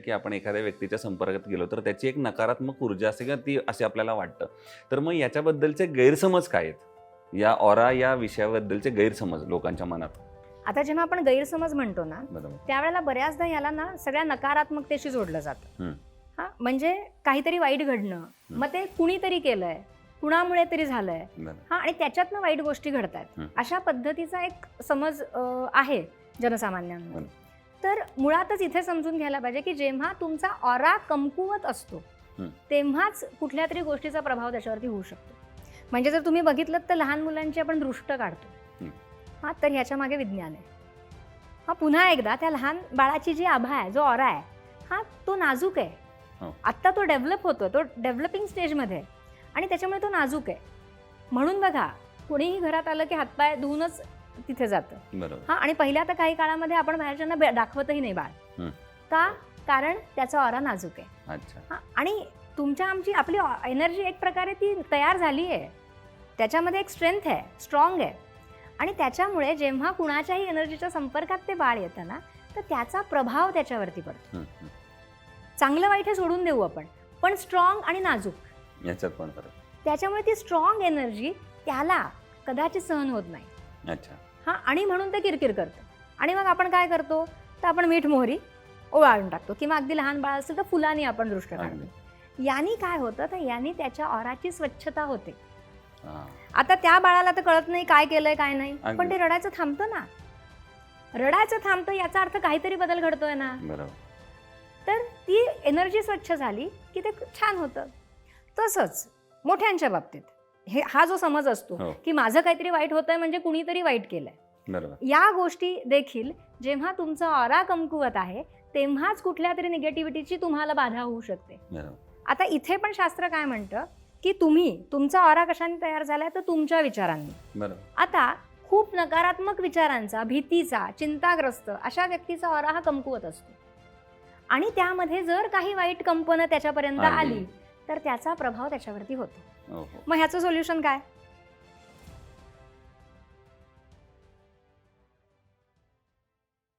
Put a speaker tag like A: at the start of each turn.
A: की आपण एखाद्या व्यक्तीच्या संपर्कात गेलो तर त्याची एक नकारात्मक ऊर्जा असते किंवा ती असे आपल्याला वाटतं. तर मग याच्याबद्दलचे गैरसमज काय आहेत? या ऑरा या विषयाबद्दलचे गैरसमज लोकांच्या मनात.
B: आता जेव्हा आपण गैरसमज म्हणतो ना,
A: बरोबर.
B: त्यावेळेला बऱ्याचदा याला ना सगळ्या नकारात्मकतेशी जोडलं जातं.
A: हं.
B: हा, म्हणजे काहीतरी वाईट घडणं, मग ते कुणीतरी केलंय, कुणामुळे तरी झालंय,
A: बरं.
B: हा, आणि त्याच्यातनं वाईट गोष्टी घडतायत, अशा पद्धतीचा एक समज आहे जनसामान्यांमध्ये. तर मुळातच इथे समजून घ्यायला पाहिजे की जेव्हा तुमचा ऑरा कमकुवत असतो तेव्हाच कुठल्या तरी गोष्टीचा प्रभाव त्याच्यावरती होऊ शकतो. म्हणजे जर तुम्ही बघितलं तर लहान मुलांची आपण दृष्ट काढतो, हा, तर ह्याच्या मागे विज्ञान आहे. हा, पुन्हा एकदा त्या लहान बाळाची जी आभा आहे, जो ऑरा आहे, हा, तो नाजूक आहे. आत्ता तो डेव्हलप होतो, तो डेव्हलपिंग स्टेजमध्ये आहे आणि त्याच्यामुळे तो नाजूक आहे. म्हणून बघा, कोणीही घरात आलं की हातपाय धुवूनच तिथे जातं.
A: बरोबर.
B: हा, आणि पहिल्या तर काही काळामध्ये आपण बाहेरच्यांना दाखवतही नाही बाळ. का? कारण त्याचा ऑरा नाजूक आहे.
A: अच्छा.
B: हा, आणि आपली एनर्जी एक प्रकारे ती तयार झाली आहे, त्याच्यामध्ये एक स्ट्रेंथ आहे, स्ट्रॉंग आहे, आणि त्याच्यामुळे जेव्हा कुणाच्याही एनर्जीच्या संपर्कात ते बाळ येतं ना, तर त्याचा प्रभाव त्याच्यावरती पडतो. चांगलं वाईट हे सोडून देऊ आपण, पण स्ट्रॉंग आणि नाजूक
A: याच्यात पण फरक.
B: त्याच्यामुळे ती स्ट्रॉंग एनर्जी त्याला कदाचित सहन होत नाही.
A: अच्छा.
B: हा, आणि म्हणून ते किरकिर करतं. आणि मग आपण काय करतो, तर आपण मीठ मोहरी ओवाळून टाकतो, किंवा अगदी लहान बाळ असेल तर फुलांनी आपण दृष्ट काढतो. यानी काय होतं, तर यानी त्याच्या ऑराची स्वच्छता होते. आता त्या बाळाला तर कळत नाही काय केलंय काय नाही, पण ते रडायचं थांबतं ना. रडायचं थांबतं याचा अर्थ काहीतरी बदल घडतोय ना.
A: बरोबर.
B: तर ती एनर्जी स्वच्छ झाली की ते छान होतं. तसंच मोठ्यांच्या बाबतीत हा जो समज असतो की माझं काहीतरी वाईट होतंय म्हणजे कुणीतरी वाईट केलंय,
A: बरोबर,
B: या गोष्टी देखील जेव्हा तुमचा ऑरा कमकुवत आहे तेव्हाच कुठल्या तरी निगेटिव्हिटीची तुम्हाला बाधा होऊ शकते. आता इथे पण शास्त्र काय म्हणतं की तुमचा ऑरा कशाने तयार झालाय, तर तुमच्या विचारांनी.
A: बरोबर.
B: आता खूप नकारात्मक विचारांचा, भीतीचा, चिंताग्रस्त अशा व्यक्तीचा ऑरा हा कमकुवत असतो, आणि त्यामध्ये जर काही वाईट कंपनं त्याच्यापर्यंत आली तर त्याचा प्रभाव त्याच्यावरती होतो. मग ह्याचं सोल्युशन काय?